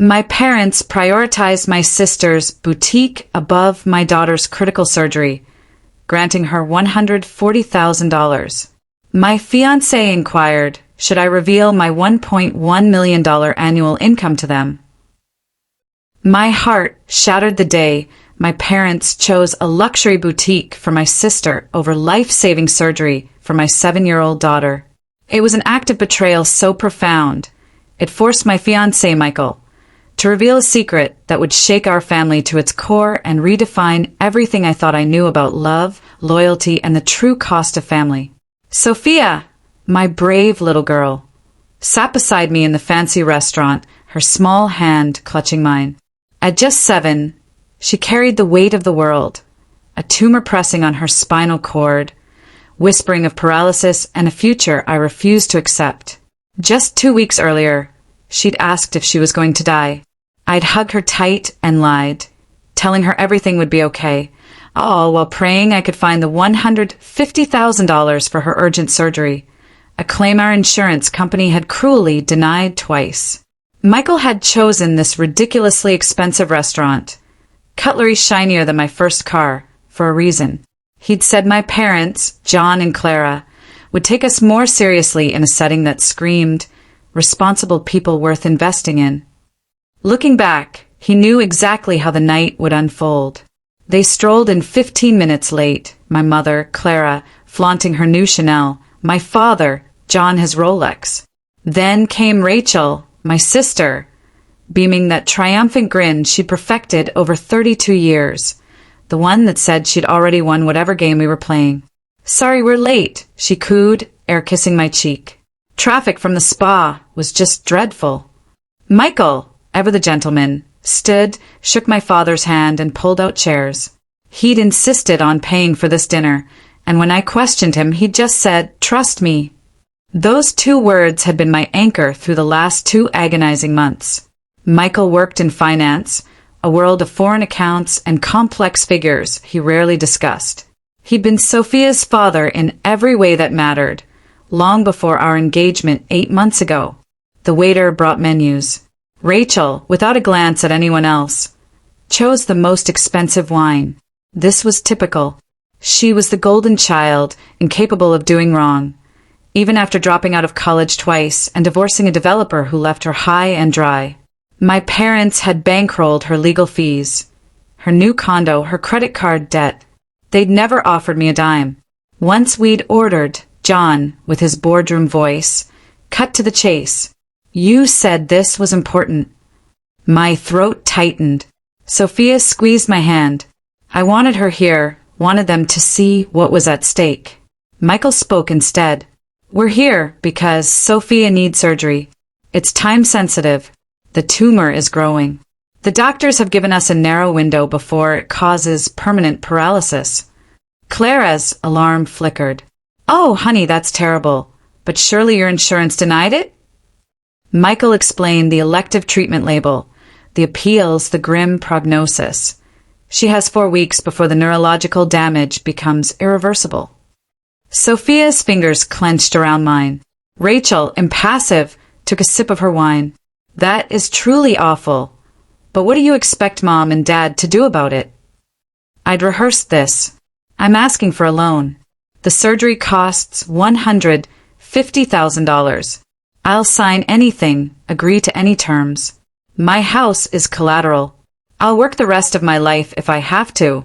My parents prioritized my sister's boutique above my daughter's critical surgery, granting her $140,000. My fiancé inquired, should I reveal my $1.1 million annual income to them? My heart shattered the day my parents chose a luxury boutique for my sister over life-saving surgery for my 7-year-old daughter. It was an act of betrayal so profound, it forced my fiancé, Michael, to reveal a secret that would shake our family to its core and redefine everything I thought I knew about love, loyalty, and the true cost of family. Sophia, my brave little girl, sat beside me in the fancy restaurant, her small hand clutching mine. At just 7, she carried the weight of the world, a tumor pressing on her spinal cord, whispering of paralysis and a future I refused to accept. Just 2 weeks earlier, she'd asked if she was going to die. I'd hug her tight and lied, telling her everything would be okay, all while praying I could find the $150,000 for her urgent surgery, a claim our insurance company had cruelly denied twice. Michael had chosen this ridiculously expensive restaurant, cutlery shinier than my first car, for a reason. He'd said my parents, John and Clara, would take us more seriously in a setting that screamed, responsible people worth investing in. Looking back, he knew exactly how the night would unfold. They strolled in 15 minutes late, my mother, Clara, flaunting her new Chanel, my father, John, his Rolex. Then came Rachel, my sister, beaming that triumphant grin she'd perfected over 32 years, the one that said she'd already won whatever game we were playing. "Sorry we're late," she cooed, air-kissing my cheek. Traffic from the spa was just dreadful. Michael, ever the gentleman, stood, shook my father's hand, and pulled out chairs. He'd insisted on paying for this dinner, and when I questioned him, he'd just said, "Trust me." Those 2 words had been my anchor through the last 2 agonizing months. Michael worked in finance, a world of foreign accounts and complex figures he rarely discussed. He'd been Sophia's father in every way that mattered, long before our engagement 8 months ago. The waiter brought menus. Rachel, without a glance at anyone else, chose the most expensive wine. This was typical. She was the golden child, incapable of doing wrong, even after dropping out of college twice and divorcing a developer who left her high and dry. My parents had bankrolled her legal fees, her new condo, her credit card debt. They'd never offered me a dime. Once we'd ordered, John, with his boardroom voice, cut to the chase. "You said this was important." My throat tightened. Sophia squeezed my hand. I wanted her here, wanted them to see what was at stake. Michael spoke instead. "We're here because Sophia needs surgery. It's time-sensitive. The tumor is growing. The doctors have given us a narrow window before it causes permanent paralysis." Clara's alarm flickered. "Oh, honey, that's terrible. But surely your insurance denied it?" Michael explained the elective treatment label, the appeals, the grim prognosis. "She has 4 weeks before the neurological damage becomes irreversible." Sophia's fingers clenched around mine. Rachel, impassive, took a sip of her wine. "That is truly awful. But what do you expect Mom and Dad to do about it?" I'd rehearsed this. "I'm asking for a loan. The surgery costs $150,000. I'll sign anything, agree to any terms. My house is collateral. I'll work the rest of my life if I have to,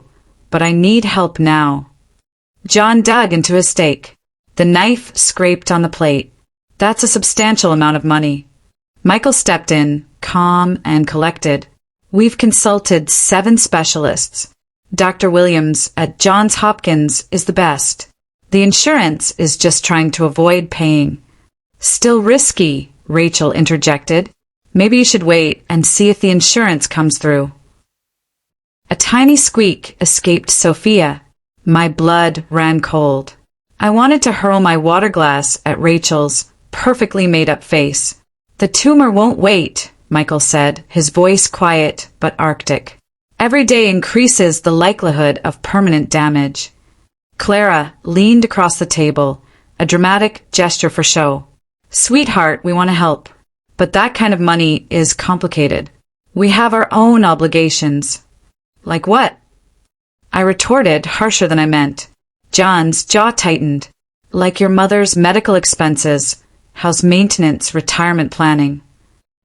but I need help now." John dug into his steak. The knife scraped on the plate. "That's a substantial amount of money." Michael stepped in, calm and collected. "We've consulted 7 specialists. Dr. Williams at Johns Hopkins is the best. The insurance is just trying to avoid paying." "Still risky," Rachel interjected. "Maybe you should wait and see if the insurance comes through." A tiny squeak escaped Sophia. My blood ran cold. I wanted to hurl my water glass at Rachel's perfectly made-up face. "The tumor won't wait," Michael said, his voice quiet but arctic. "Every day increases the likelihood of permanent damage." Clara leaned across the table, a dramatic gesture for show. "Sweetheart, we want to help. But that kind of money is complicated. We have our own obligations. Like what? I retorted, harsher than I meant. John's jaw tightened. Like your mother's medical expenses, house maintenance, retirement planning.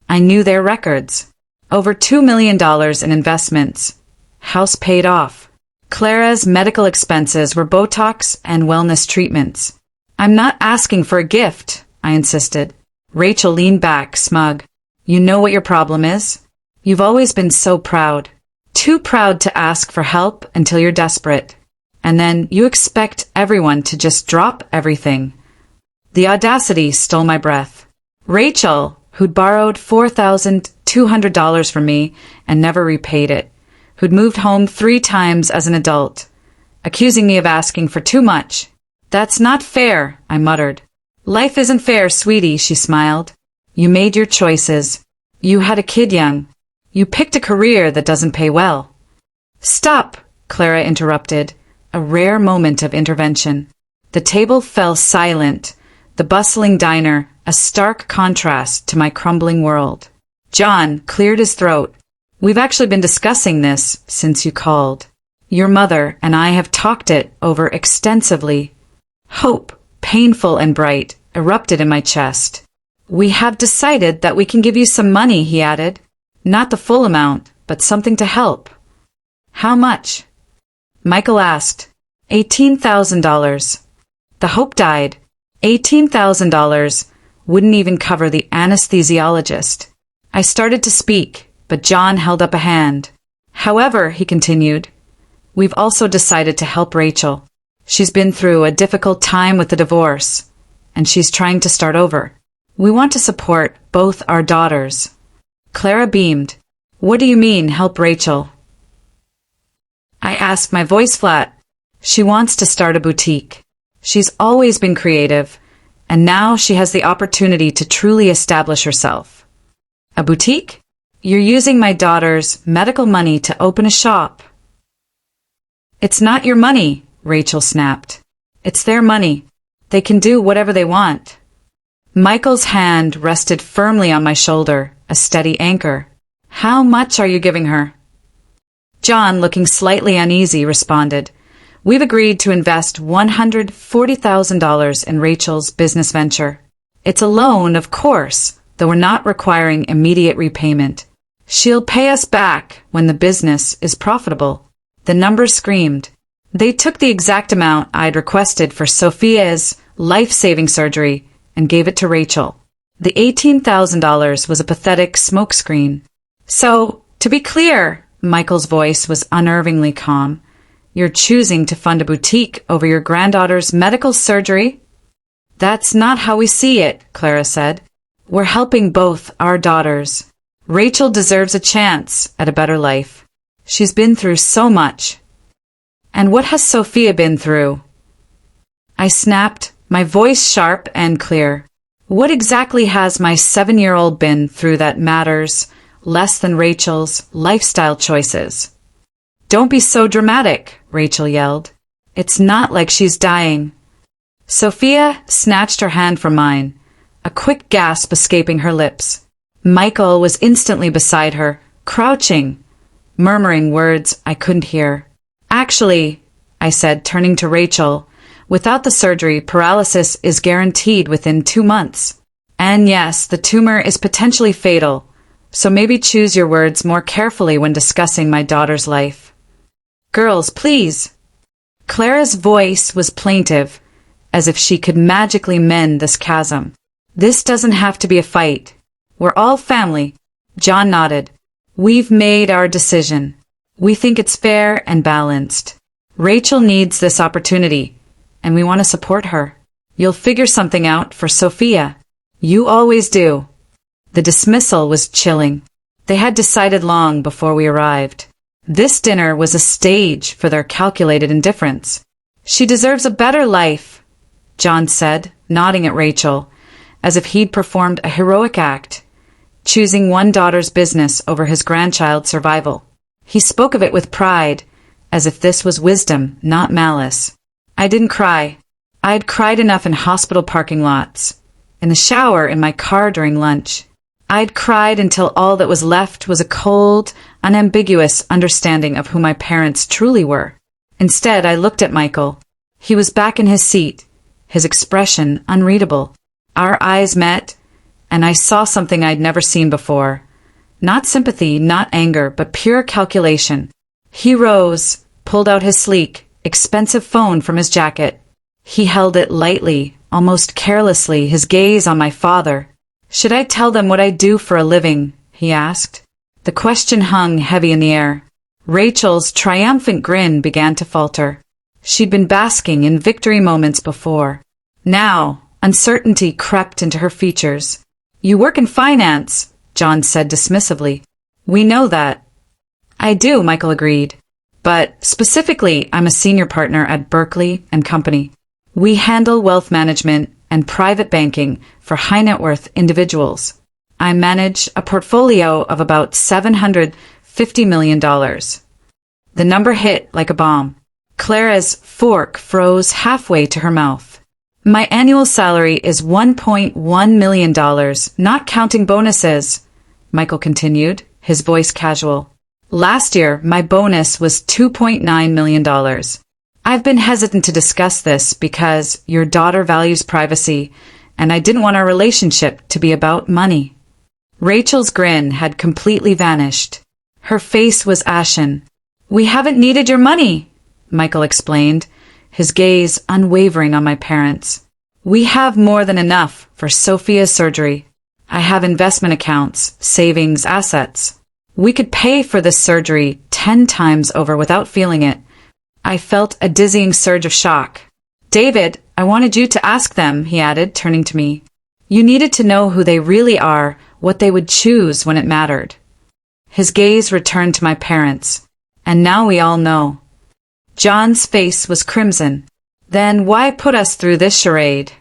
I knew their records. Over $2 million in investments. House paid off. Clara's medical expenses were Botox and wellness treatments. I'm not asking for a gift, I insisted. Rachel leaned back, smug. You know what your problem is? You've always been so proud. Too proud to ask for help until you're desperate. And then you expect everyone to just drop everything. The audacity stole my breath. Rachel, who'd borrowed $4,200 from me and never repaid it, who'd moved home 3 times as an adult, accusing me of asking for too much. That's not fair, I muttered. Life isn't fair, sweetie, she smiled. You made your choices. You had a kid young. You picked a career that doesn't pay well. Stop, Clara interrupted. A rare moment of intervention. The table fell silent, the bustling diner a stark contrast to my crumbling world. John cleared his throat. We've actually been discussing this since you called. Your mother and I have talked it over extensively. Hope, painful and bright, erupted in my chest. We have decided that we can give you some money, he added. Not the full amount, but something to help. How much? Michael asked. $18,000. The hope died. $18,000 wouldn't even cover the anesthesiologist. I started to speak, but John held up a hand. However, he continued, we've also decided to help Rachel. She's been through a difficult time with the divorce, and she's trying to start over. We want to support both our daughters. Clara beamed. What do you mean, help Rachel? I asked, my voice flat. She wants to start a boutique. She's always been creative, and now she has the opportunity to truly establish herself. A boutique? You're using my daughter's medical money to open a shop. It's not your money, Rachel snapped. It's their money. They can do whatever they want. Michael's hand rested firmly on my shoulder, a steady anchor. How much are you giving her? John, looking slightly uneasy, responded, We've agreed to invest $140,000 in Rachel's business venture. It's a loan, of course, though we're not requiring immediate repayment. She'll pay us back when the business is profitable. The numbers screamed. They took the exact amount I'd requested for Sophia's life-saving surgery and gave it to Rachel. The $18,000 was a pathetic smokescreen. So, to be clear, Michael's voice was unnervingly calm, you're choosing to fund a boutique over your granddaughter's medical surgery? That's not how we see it, Clara said. We're helping both our daughters. Rachel deserves a chance at a better life. She's been through so much. And what has Sophia been through? I snapped, my voice sharp and clear. What exactly has my 7-year-old been through that matters less than Rachel's lifestyle choices? Don't be so dramatic, Rachel yelled. It's not like she's dying. Sophia snatched her hand from mine, a quick gasp escaping her lips. Michael was instantly beside her, crouching, murmuring words I couldn't hear. Actually, I said, turning to Rachel, without the surgery, paralysis is guaranteed within 2 months. And yes, the tumor is potentially fatal, so maybe choose your words more carefully when discussing my daughter's life. Girls, please. Clara's voice was plaintive, as if she could magically mend this chasm. This doesn't have to be a fight. We're all family. John nodded. We've made our decision. We think it's fair and balanced. Rachel needs this opportunity, and we want to support her. You'll figure something out for Sophia. You always do. The dismissal was chilling. They had decided long before we arrived. This dinner was a stage for their calculated indifference. She deserves a better life, John said, nodding at Rachel, as if he'd performed a heroic act, choosing one daughter's business over his grandchild's survival. He spoke of it with pride, as if this was wisdom, not malice. I didn't cry. I'd cried enough in hospital parking lots, in the shower in my car during lunch. I'd cried until all that was left was a cold, unambiguous understanding of who my parents truly were. Instead, I looked at Michael. He was back in his seat, his expression unreadable. Our eyes met, and I saw something I'd never seen before. Not sympathy, not anger, but pure calculation. He rose, pulled out his sleek, expensive phone from his jacket. He held it lightly, almost carelessly, his gaze on my father. "Should I tell them what I do for a living?" he asked. The question hung heavy in the air. Rachel's triumphant grin began to falter. She'd been basking in victory moments before. Now, uncertainty crept into her features. "You work in finance," John said dismissively. "We know that." "I do," Michael agreed. "But specifically, I'm a senior partner at Berkeley and Company. We handle wealth management and private banking for high-net-worth individuals. I manage a portfolio of about $750 million. The number hit like a bomb. Clara's fork froze halfway to her mouth. "My annual salary is $1.1 million, not counting bonuses," Michael continued, his voice casual. "Last year, my bonus was $2.9 million. I've been hesitant to discuss this because your daughter values privacy, and I didn't want our relationship to be about money." Rachel's grin had completely vanished. Her face was ashen. "We haven't needed your money," Michael explained, his gaze unwavering on my parents. "We have more than enough for Sophia's surgery. I have investment accounts, savings, assets. We could pay for this surgery 10 times over without feeling it." I felt a dizzying surge of shock. "David, I wanted you to ask them," he added, turning to me. "You needed to know who they really are, what they would choose when it mattered." His gaze returned to my parents. "And now we all know." John's face was crimson. "Then why put us through this charade?"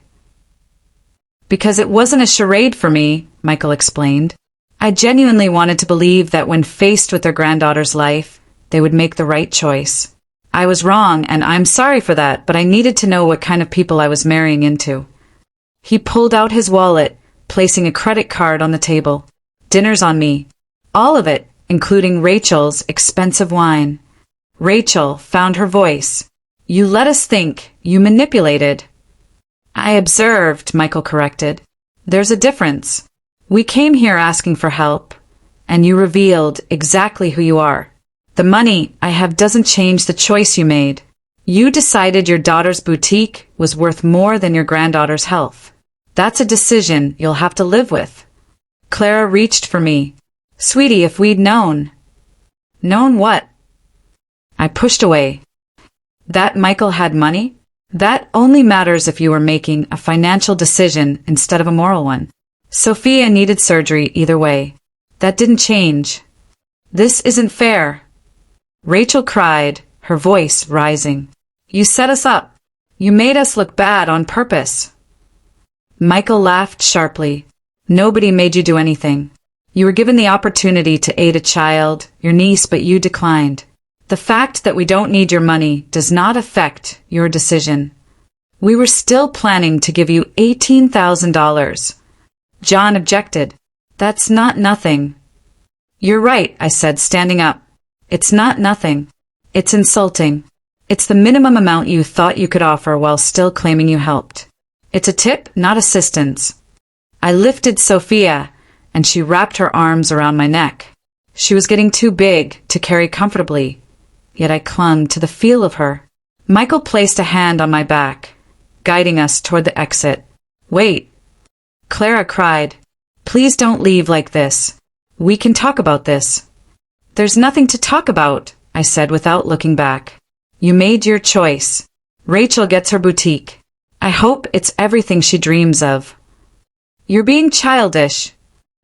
"Because it wasn't a charade for me," Michael explained. "I genuinely wanted to believe that when faced with their granddaughter's life, they would make the right choice. I was wrong, and I'm sorry for that, but I needed to know what kind of people I was marrying into." He pulled out his wallet, placing a credit card on the table. "Dinner's on me. All of it, including Rachel's expensive wine." Rachel found her voice. "You let us think. You manipulated." "I observed," Michael corrected. "There's a difference. We came here asking for help, and you revealed exactly who you are. The money I have doesn't change the choice you made. You decided your daughter's boutique was worth more than your granddaughter's health. That's a decision you'll have to live with." Clara reached for me. "Sweetie, if we'd known." "Known what?" I pushed away. "That Michael had money? That only matters if you were making a financial decision instead of a moral one. Sophia needed surgery either way. That didn't change." "This isn't fair," Rachel cried, her voice rising. "You set us up. You made us look bad on purpose." Michael laughed sharply. "Nobody made you do anything. You were given the opportunity to aid a child, your niece, but you declined. The fact that we don't need your money does not affect your decision. We were still planning to give you $18,000. John objected. "That's not nothing." "You're right," I said, standing up. "It's not nothing. It's insulting. It's the minimum amount you thought you could offer while still claiming you helped. It's a tip, not assistance." I lifted Sophia, and she wrapped her arms around my neck. She was getting too big to carry comfortably, yet I clung to the feel of her. Michael placed a hand on my back, guiding us toward the exit. "Wait," Clara cried. "Please don't leave like this. We can talk about this." "There's nothing to talk about," I said without looking back. "You made your choice. Rachel gets her boutique. I hope it's everything she dreams of." "You're being childish,"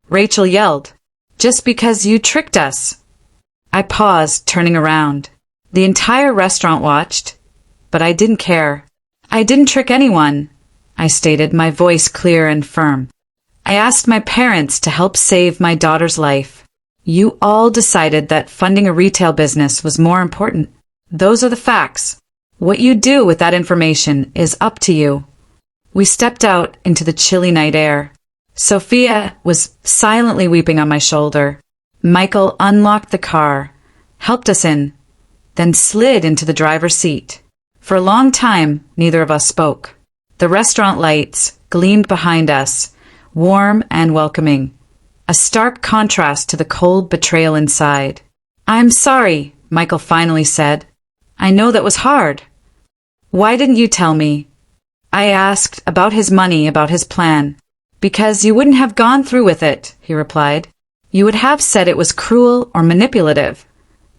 Rachel yelled. "Just because you tricked us." I paused, turning around. The entire restaurant watched, but I didn't care. "I didn't trick anyone," I stated, my voice clear and firm. "I asked my parents to help save my daughter's life. You all decided that funding a retail business was more important. Those are the facts. What you do with that information is up to you." We stepped out into the chilly night air. Sophia was silently weeping on my shoulder. Michael unlocked the car, helped us in, then slid into the driver's seat. For a long time, neither of us spoke. The restaurant lights gleamed behind us, warm and welcoming, a stark contrast to the cold betrayal inside. "I'm sorry," Michael finally said. "I know that was hard." "Why didn't you tell me?" I asked about his money, about his plan. "Because you wouldn't have gone through with it," he replied. "You would have said it was cruel or manipulative.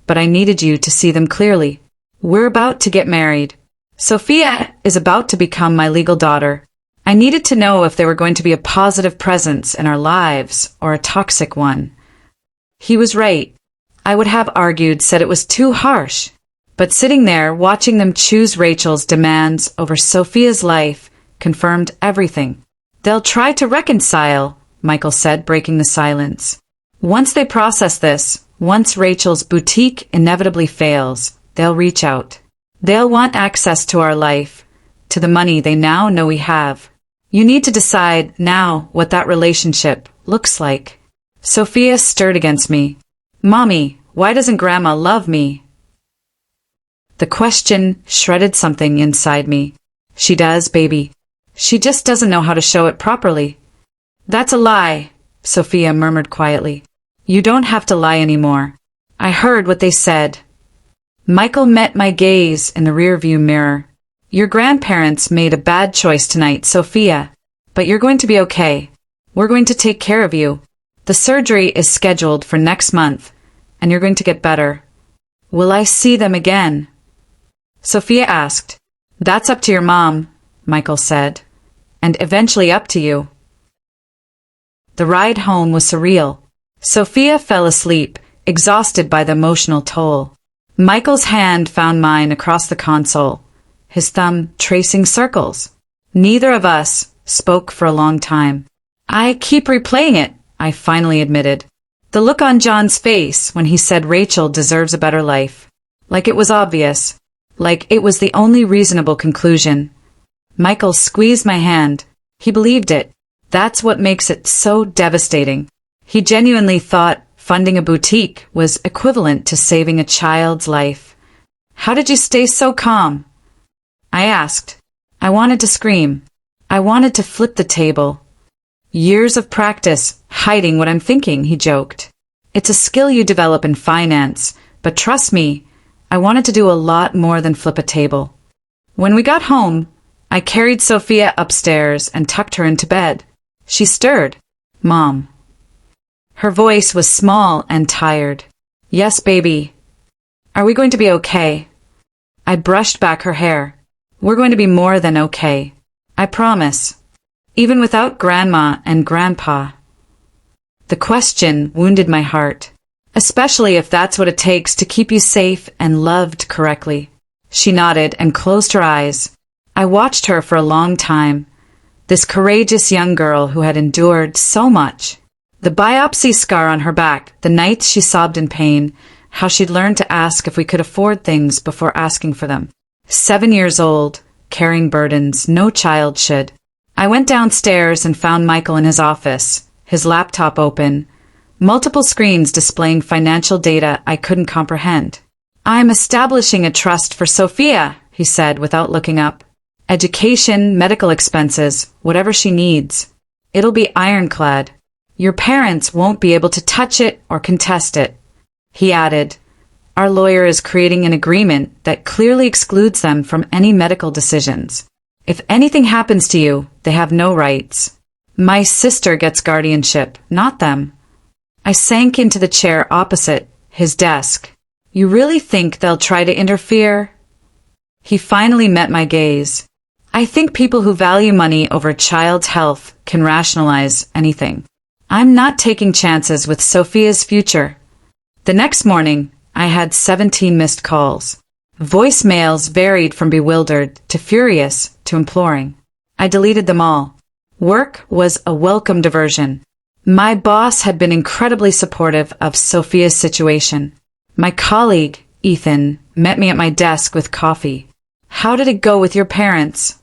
But I needed you to see them clearly. We're about to get married. Sophia is about to become my legal daughter. I needed to know if they were going to be a positive presence in our lives or a toxic one." He was right. I would have argued, said it was too harsh. But sitting there, watching them choose Rachel's demands over Sophia's life, confirmed everything. "They'll try to reconcile," Michael said, breaking the silence. "Once they process this, once Rachel's boutique inevitably fails, they'll reach out. They'll want access to our life, to the money they now know we have. You need to decide now what that relationship looks like." Sophia stirred against me. "Mommy, why doesn't Grandma love me?" The question shredded something inside me. "She does, baby. She just doesn't know how to show it properly." "That's a lie," Sophia murmured quietly. "You don't have to lie anymore. I heard what they said." Michael met my gaze in the rearview mirror. "Your grandparents made a bad choice tonight, Sophia. But you're going to be okay. We're going to take care of you. The surgery is scheduled for next month, and you're going to get better." "Will I see them again?" Sophia asked. "That's up to your mom," Michael said. "And eventually up to you." The ride home was surreal. Sophia fell asleep, exhausted by the emotional toll. Michael's hand found mine across the console, his thumb tracing circles. Neither of us spoke for a long time. "I keep replaying it," I finally admitted. The look on John's face when he said Rachel deserves a better life. Like it was obvious. Like it was the only reasonable conclusion. Michael squeezed my hand. He believed it. That's what makes it so devastating. He genuinely thought funding a boutique was equivalent to saving a child's life. "How did you stay so calm?" I asked. I wanted to scream. I wanted to flip the table. "Years of practice, hiding what I'm thinking," he joked. "It's a skill you develop in finance, but trust me, I wanted to do a lot more than flip a table." When we got home, I carried Sophia upstairs and tucked her into bed. She stirred. "Mom." Her voice was small and tired. "Yes, baby." "Are we going to be okay?" I brushed back her hair. "We're going to be more than okay. I promise. Even without Grandma and Grandpa." The question wounded my heart, especially if that's what it takes to keep you safe and loved correctly. She nodded and closed her eyes. I watched her for a long time. This courageous young girl who had endured so much. The biopsy scar on her back, the nights she sobbed in pain, how she'd learned to ask if we could afford things before asking for them. 7 years old, carrying burdens no child should. I went downstairs and found Michael in his office, his laptop open, multiple screens displaying financial data I couldn't comprehend. "I'm establishing a trust for Sophia," he said without looking up. "Education, medical expenses, whatever she needs. It'll be ironclad. Your parents won't be able to touch it or contest it." He added, "Our lawyer is creating an agreement that clearly excludes them from any medical decisions. If anything happens to you, they have no rights. My sister gets guardianship, not them." I sank into the chair opposite his desk. "You really think they'll try to interfere?" He finally met my gaze. "I think people who value money over a child's health can rationalize anything. I'm not taking chances with Sophia's future." The next morning, I had 17 missed calls. Voicemails varied from bewildered to furious to imploring. I deleted them all. Work was a welcome diversion. My boss had been incredibly supportive of Sophia's situation. My colleague, Ethan, met me at my desk with coffee. "How did it go with your parents?"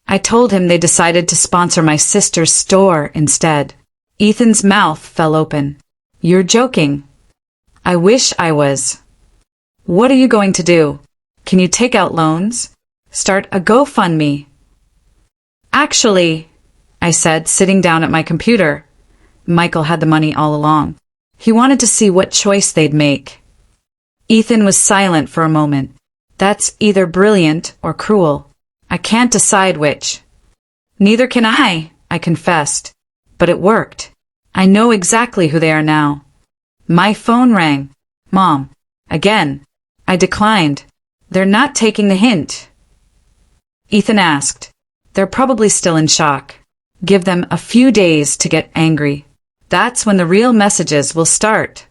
I told him they decided to sponsor my sister's store instead. Ethan's mouth fell open. You're joking. I wish I was. What are you going to do? Can you take out loans? Start a GoFundMe? Actually, I said, sitting down at my computer. Michael had the money all along. He wanted to see what choice they'd make. Ethan was silent for a moment. That's either brilliant or cruel. I can't decide which. Neither can I confessed. But it worked. I know exactly who they are now. My phone rang. Mom. Again. I declined. They're not taking the hint. Ethan asked. They're probably still in shock. Give them a few days to get angry. That's when the real messages will start.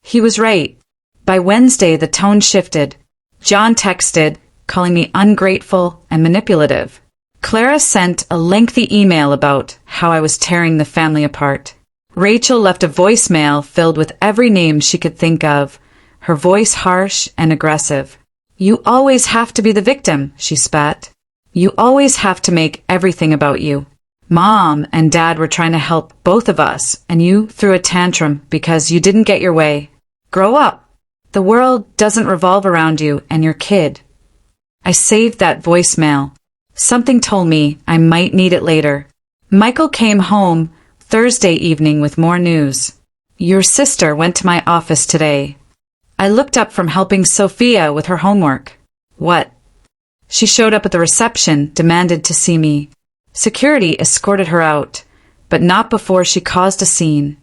He was right. By Wednesday, the tone shifted. John texted, calling me ungrateful and manipulative. Clara sent a lengthy email about how I was tearing the family apart. Rachel left a voicemail filled with every name she could think of, her voice harsh and aggressive. You always have to be the victim, she spat. You always have to make everything about you. Mom and Dad were trying to help both of us, and you threw a tantrum because you didn't get your way. Grow up. The world doesn't revolve around you and your kid. I saved that voicemail. Something told me I might need it later. Michael came home Thursday evening with more news. Your sister went to my office today. I looked up from helping Sophia with her homework. What? She showed up at the reception, demanded to see me. Security escorted her out, but not before she caused a scene.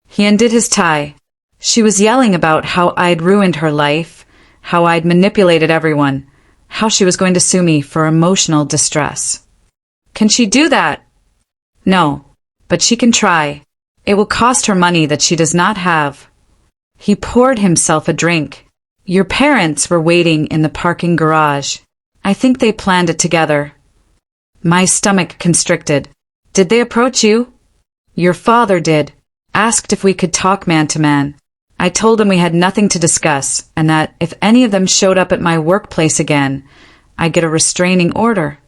He undid his tie. She was yelling about how I'd ruined her life, how I'd manipulated everyone, how she was going to sue me for emotional distress. Can she do that? No, but she can try. It will cost her money that she does not have. He poured himself a drink. Your parents were waiting in the parking garage. I think they planned it together. My stomach constricted. Did they approach you? Your father did. Asked if we could talk man to man. I told him we had nothing to discuss, and that if any of them showed up at my workplace again, I'd get a restraining order.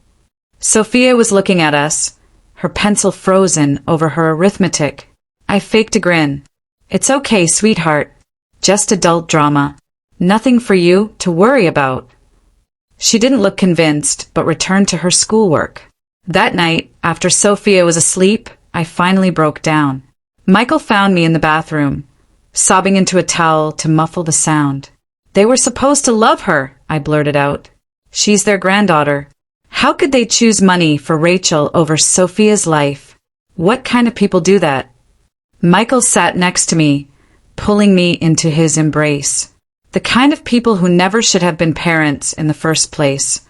Sophia was looking at us, her pencil frozen over her arithmetic. I faked a grin. It's okay, sweetheart. Just adult drama. Nothing for you to worry about. She didn't look convinced, but returned to her schoolwork. That night, after Sophia was asleep, I finally broke down. Michael found me in the bathroom, sobbing into a towel to muffle the sound. They were supposed to love her, I blurted out. She's their granddaughter. How could they choose money for Rachel over Sophia's life? What kind of people do that? Michael sat next to me, pulling me into his embrace. The kind of people who never should have been parents in the first place.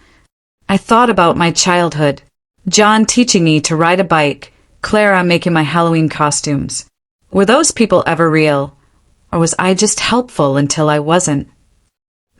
I thought about my childhood. John teaching me to ride a bike, Clara making my Halloween costumes. Were those people ever real? Or was I just helpful until I wasn't?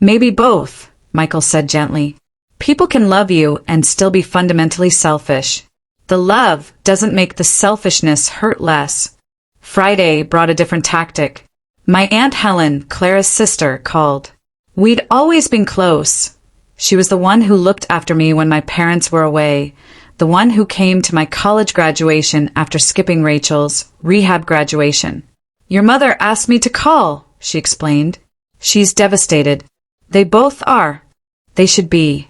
Maybe both, Michael said gently. People can love you and still be fundamentally selfish. The love doesn't make the selfishness hurt less. Friday brought a different tactic. My Aunt Helen, Clara's sister, called. We'd always been close. She was the one who looked after me when my parents were away, the one who came to my college graduation after skipping Rachel's rehab graduation. Your mother asked me to call, she explained. She's devastated. They both are. They should be.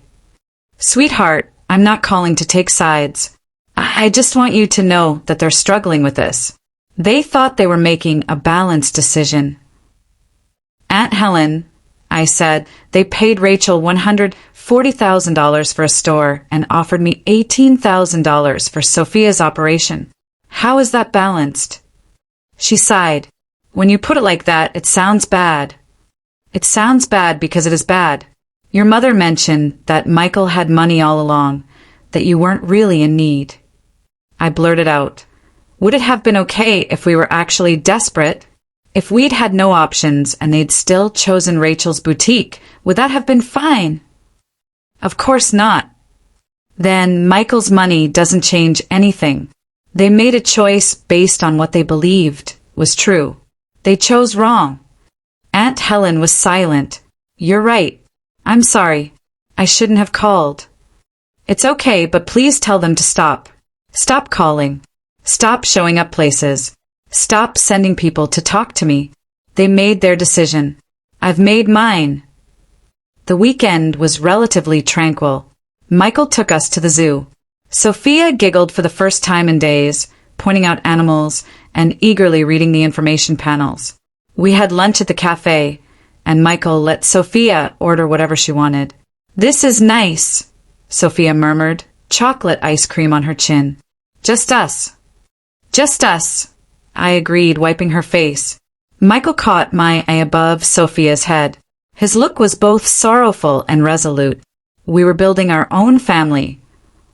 Sweetheart, I'm not calling to take sides. I just want you to know that they're struggling with this. They thought they were making a balanced decision. Aunt Helen, I said, they paid Rachel $140,000 for a store and offered me $18,000 for Sophia's operation. How is that balanced? She sighed. When you put it like that, it sounds bad. It sounds bad because it is bad. Your mother mentioned that Michael had money all along, that you weren't really in need. I blurted out. Would it have been okay if we were actually desperate? If we'd had no options and they'd still chosen Rachel's boutique, would that have been fine? Of course not. Then Michael's money doesn't change anything. They made a choice based on what they believed was true. They chose wrong. Aunt Helen was silent. You're right. I'm sorry. I shouldn't have called. It's okay, but please tell them to stop. Stop calling. Stop showing up places. Stop sending people to talk to me. They made their decision. I've made mine. The weekend was relatively tranquil. Michael took us to the zoo. Sophia giggled for the first time in days, pointing out animals and eagerly reading the information panels. We had lunch at the cafe, and Michael let Sophia order whatever she wanted. "This is nice," Sophia murmured, chocolate ice cream on her chin. "Just us." "Just us," I agreed, wiping her face. Michael caught my eye above Sophia's head. His look was both sorrowful and resolute. We were building our own family,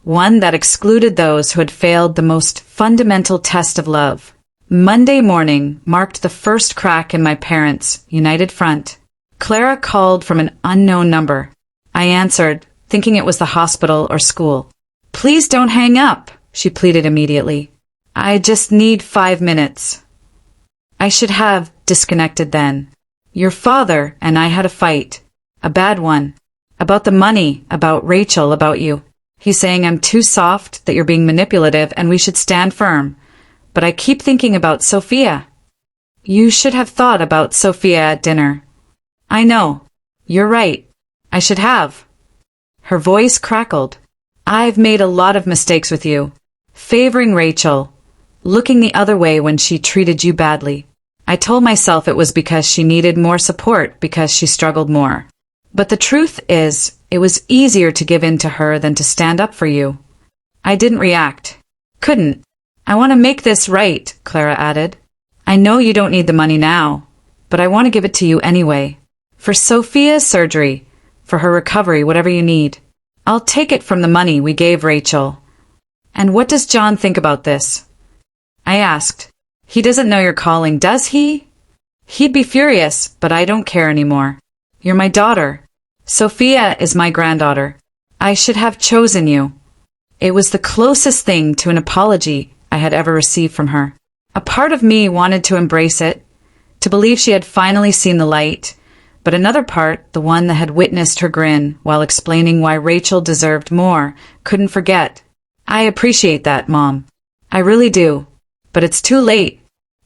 one that excluded those who had failed the most fundamental test of love. Monday morning marked the first crack in my parents' united front. Clara called from an unknown number. I answered, thinking it was the hospital or school. "Please don't hang up," she pleaded immediately. "I just need 5 minutes." I should have disconnected then. Your father and I had a fight. A bad one. About the money, about Rachel, about you. He's saying I'm too soft, that you're being manipulative, and we should stand firm. But I keep thinking about Sophia. You should have thought about Sophia at dinner. I know. You're right. I should have. Her voice crackled. I've made a lot of mistakes with you. Favoring Rachel. Looking the other way when she treated you badly. I told myself it was because she needed more support, because she struggled more. But the truth is, it was easier to give in to her than to stand up for you. I didn't react. Couldn't. I want to make this right, Clara added. I know you don't need the money now, but I want to give it to you anyway. For Sophia's surgery, for her recovery, whatever you need. I'll take it from the money we gave Rachel. And what does John think about this? I asked. He doesn't know you're calling, does he? He'd be furious, but I don't care anymore. You're my daughter. Sophia is my granddaughter. I should have chosen you. It was the closest thing to an apology I had ever received from her. A part of me wanted to embrace it, to believe she had finally seen the light, but another part, the one that had witnessed her grin while explaining why Rachel deserved more, couldn't forget. I appreciate that, Mom. I really do. But it's too late.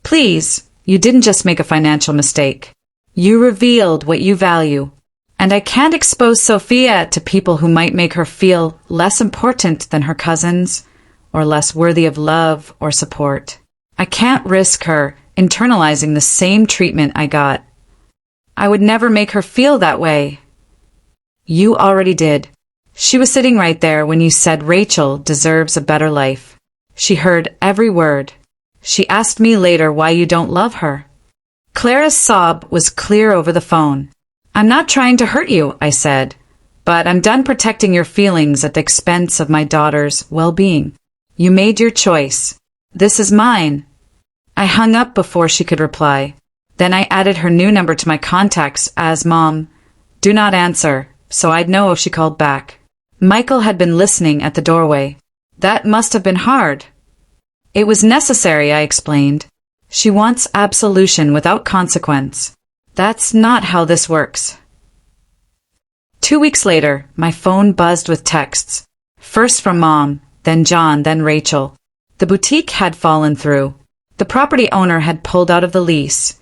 Please, you didn't just make a financial mistake. You revealed what you value. And I can't expose Sophia to people who might make her feel less important than her cousins, or less worthy of love or support. I can't risk her internalizing the same treatment I got. I would never make her feel that way. You already did. She was sitting right there when you said Rachel deserves a better life. She heard every word. She asked me later why you don't love her. Clara's sob was clear over the phone. I'm not trying to hurt you, I said, but I'm done protecting your feelings at the expense of my daughter's well-being. You made your choice. This is mine. I hung up before she could reply. Then I added her new number to my contacts as Mom. Do not answer, so I'd know if she called back. Michael had been listening at the doorway. That must have been hard. It was necessary, I explained. She wants absolution without consequence. That's not how this works. 2 weeks later, my phone buzzed with texts. First from Mom, then John, then Rachel. The boutique had fallen through. The property owner had pulled out of the lease,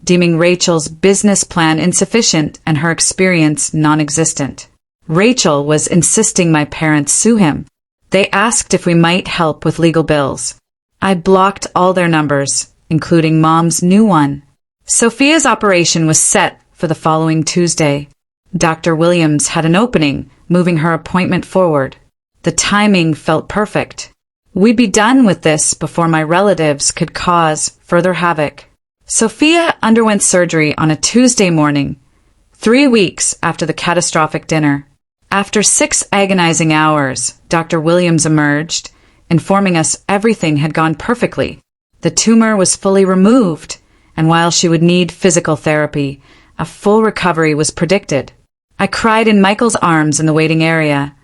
deeming Rachel's business plan insufficient and her experience non-existent. Rachel was insisting my parents sue him. They asked if we might help with legal bills. I blocked all their numbers, including Mom's new one. Sophia's operation was set for the following Tuesday. Dr. Williams had an opening, moving her appointment forward. The timing felt perfect. We'd be done with this before my relatives could cause further havoc. Sophia underwent surgery on a Tuesday morning, 3 weeks after the catastrophic dinner. After 6 agonizing hours, Dr. Williams emerged, informing us everything had gone perfectly. The tumor was fully removed, and while she would need physical therapy, a full recovery was predicted. I cried in Michael's arms in the waiting area,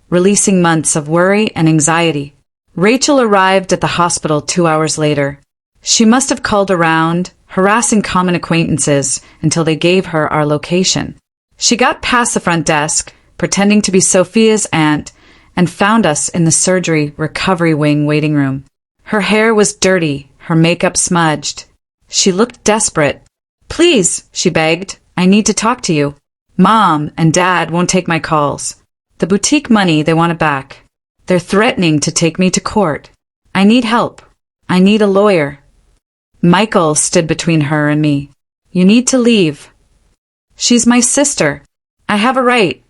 releasing months of worry and anxiety. Rachel arrived at the hospital 2 hours later. She must have called around, harassing common acquaintances until they gave her our location. She got past the front desk, pretending to be Sophia's aunt, and found us in the surgery recovery wing waiting room. Her hair was dirty, her makeup smudged. She looked desperate. "Please," she begged, "I need to talk to you. Mom and Dad won't take my calls. The boutique money, they want it back. They're threatening to take me to court. I need help. I need a lawyer." Michael stood between her and me. "You need to leave. She's my sister. I have a right."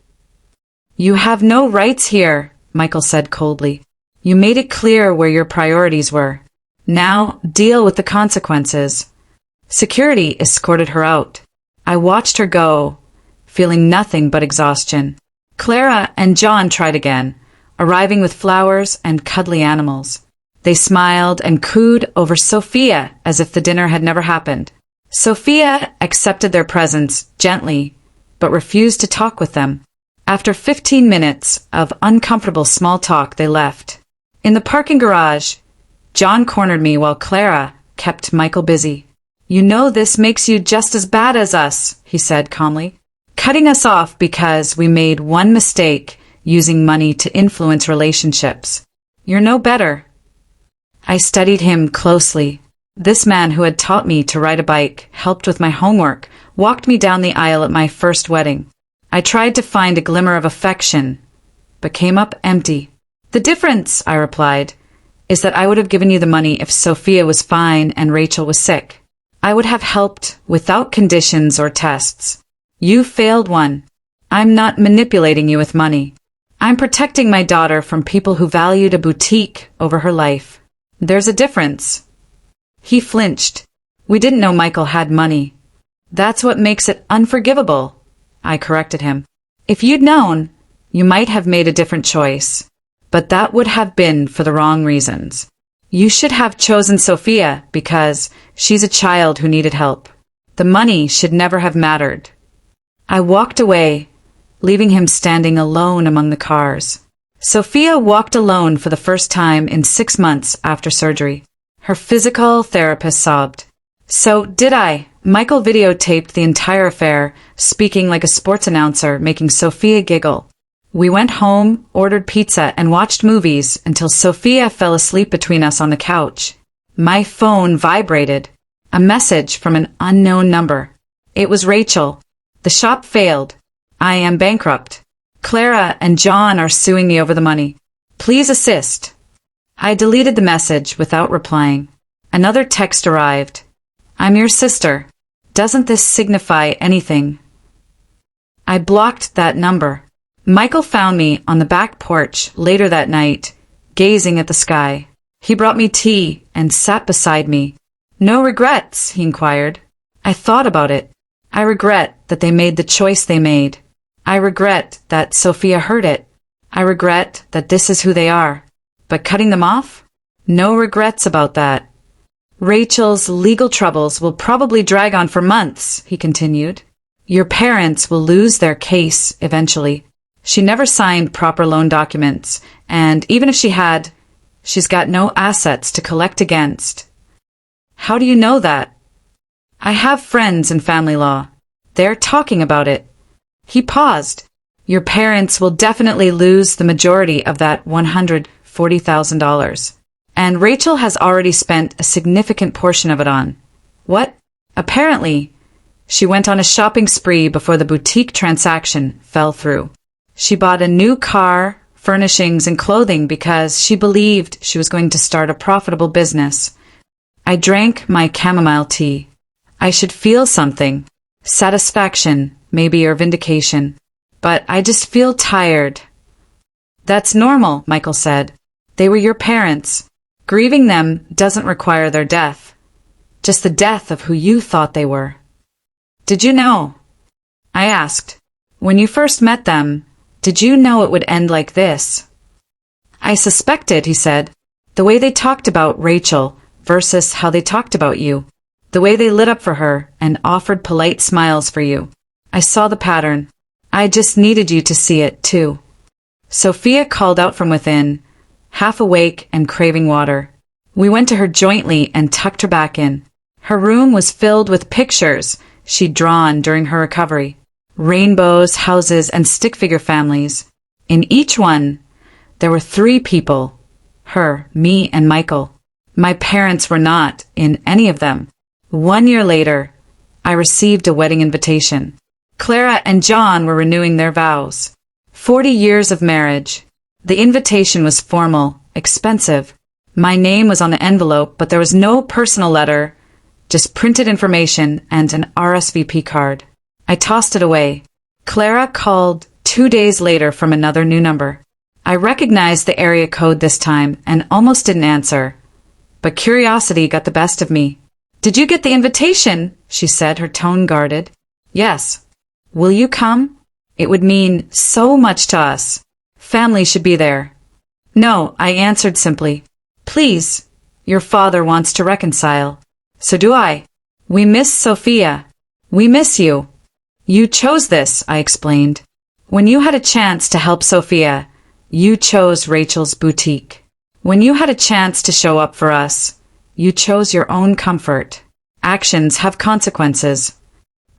"You have no rights here," Michael said coldly. "You made it clear where your priorities were. Now deal with the consequences." Security escorted her out. I watched her go, feeling nothing but exhaustion. Clara and John tried again, arriving with flowers and cuddly animals. They smiled and cooed over Sophia as if the dinner had never happened. Sophia accepted their presence gently, but refused to talk with them. After 15 minutes of uncomfortable small talk, they left. In the parking garage, John cornered me while Clara kept Michael busy. "You know this makes you just as bad as us," he said calmly. "Cutting us off because we made one mistake using money to influence relationships. You're no better." I studied him closely. This man who had taught me to ride a bike, helped with my homework, walked me down the aisle at my first wedding. I tried to find a glimmer of affection, but came up empty. "The difference," I replied, "is that I would have given you the money if Sophia was fine and Rachel was sick. I would have helped without conditions or tests. You failed one. I'm not manipulating you with money. I'm protecting my daughter from people who valued a boutique over her life. There's a difference." He flinched. We didn't know Michael had money. "That's what makes it unforgivable," I corrected him. "If you'd known, you might have made a different choice. But that would have been for the wrong reasons. You should have chosen Sophia because she's a child who needed help. The money should never have mattered." I walked away, leaving him standing alone among the cars. Sophia walked alone for the first time in 6 months after surgery. Her physical therapist sobbed. "So did I." Michael videotaped the entire affair, speaking like a sports announcer, making Sophia giggle. We went home, ordered pizza, and watched movies until Sophia fell asleep between us on the couch. My phone vibrated. A message from an unknown number. It was Rachel. "The shop failed. I am bankrupt. Clara and John are suing me over the money. Please assist." I deleted the message without replying. Another text arrived. "I'm your sister. Doesn't this signify anything?" I blocked that number. Michael found me on the back porch later that night, gazing at the sky. He brought me tea and sat beside me. "No regrets?" he inquired. I thought about it. I regret that they made the choice they made. I regret that Sophia heard it. I regret that this is who they are. But cutting them off? No regrets about that. "Rachel's legal troubles will probably drag on for months," he continued. "Your parents will lose their case eventually. She never signed proper loan documents, and even if she had, she's got no assets to collect against." "How do you know that?" "I have friends in family law. They're talking about it." He paused. "Your parents will definitely lose the majority of that $140,000. And Rachel has already spent a significant portion of it on." "What?" "Apparently, she went on a shopping spree before the boutique transaction fell through. She bought a new car, furnishings, and clothing because she believed she was going to start a profitable business." I drank my chamomile tea. I should feel something. Satisfaction, maybe, or vindication. But I just feel tired. "That's normal," Michael said. "They were your parents. Grieving them doesn't require their death. Just the death of who you thought they were." "Did you know?" I asked. "When you first met them, did you know it would end like this?" "I suspected," he said. "The way they talked about Rachel versus how they talked about you. The way they lit up for her and offered polite smiles for you. I saw the pattern. I just needed you to see it, too." Sophia called out from within, half awake and craving water. We went to her jointly and tucked her back in. Her room was filled with pictures she'd drawn during her recovery. Rainbows, houses, and stick figure families. In each one, There were 3 people. Her, me, and Michael. My parents were not in any of them. 1 year later, I received a wedding invitation. Clara and John were renewing their vows. 40 years of marriage. The invitation was formal, expensive. My name was on the envelope, but there was no personal letter, just printed information and an RSVP card. I tossed it away. Clara called 2 days later from another new number. I recognized the area code this time and almost didn't answer. But curiosity got the best of me. "Did you get the invitation?" she said, her tone guarded. "Yes." "Will you come? It would mean so much to us. Family should be there." "No," I answered simply. "Please, your father wants to reconcile." "So do I. We miss Sophia. We miss you." "You chose this," I explained. "When you had a chance to help Sophia, you chose Rachel's boutique. When you had a chance to show up for us, you chose your own comfort. Actions have consequences.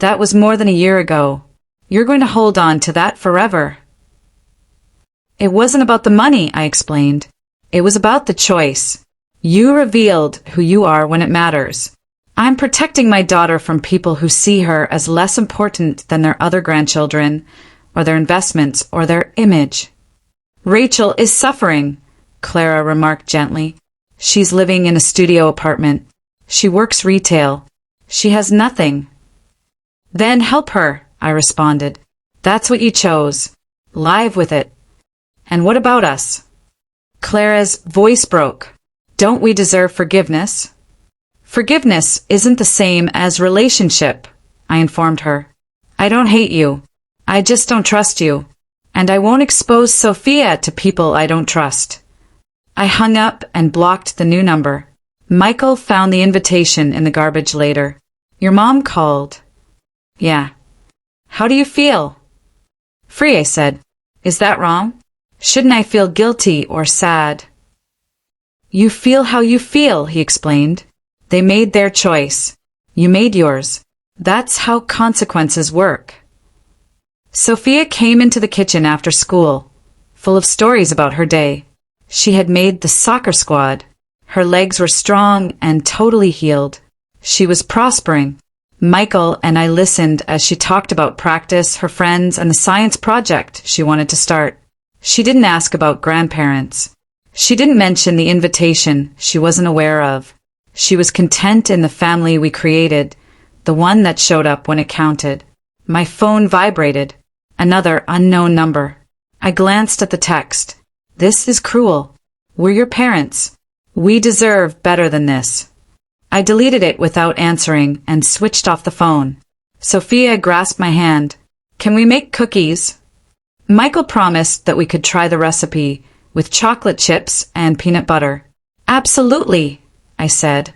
That was more than a year ago. You're going to hold on to that forever." "It wasn't about the money," I explained. "It was about the choice. You revealed who you are when it matters. I'm protecting my daughter from people who see her as less important than their other grandchildren, or their investments, or their image." "Rachel is suffering," Clara remarked gently. "She's living in a studio apartment. She works retail. She has nothing." "Then help her," I responded. "That's what you chose. Live with it." "And what about us?" Clara's voice broke. "Don't we deserve forgiveness?" "Forgiveness isn't the same as relationship," I informed her. "I don't hate you. I just don't trust you. And I won't expose Sophia to people I don't trust." I hung up and blocked the new number. Michael found the invitation in the garbage later. "Your mom called." "Yeah." "How do you feel?" "Free," I said. "Is that wrong? Shouldn't I feel guilty or sad?" "You feel how you feel," he explained. "They made their choice. You made yours. That's how consequences work." Sophia came into the kitchen after school, full of stories about her day. She had made the soccer squad. Her legs were strong and totally healed. She was prospering. Michael and I listened as she talked about practice, her friends, and the science project she wanted to start. She didn't ask about grandparents. She didn't mention the invitation she wasn't aware of. She was content in the family we created, the one that showed up when it counted. My phone vibrated. Another unknown number. I glanced at the text. "This is cruel. We're your parents. We deserve better than this." I deleted it without answering and switched off the phone. Sophia grasped my hand. "Can we make cookies?" Michael promised that we could try the recipe with chocolate chips and peanut butter. "Absolutely," I said,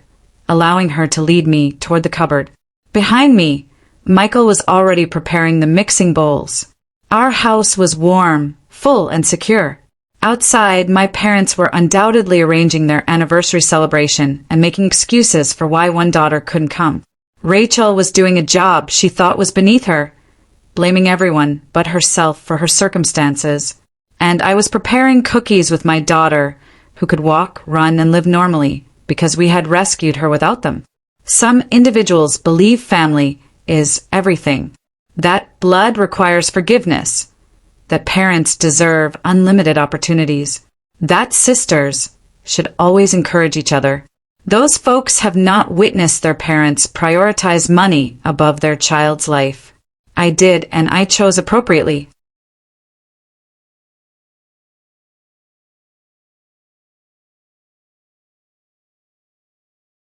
allowing her to lead me toward the cupboard. Behind me, Michael was already preparing the mixing bowls. Our house was warm, full, and secure. Outside, my parents were undoubtedly arranging their anniversary celebration and making excuses for why one daughter couldn't come. Rachel was doing a job she thought was beneath her, blaming everyone but herself for her circumstances. And I was preparing cookies with my daughter, who could walk, run, and live normally, because we had rescued her without them. Some individuals believe family is everything. That blood requires forgiveness. That parents deserve unlimited opportunities. That sisters should always encourage each other. Those folks have not witnessed their parents prioritize money above their child's life. I did, and I chose appropriately.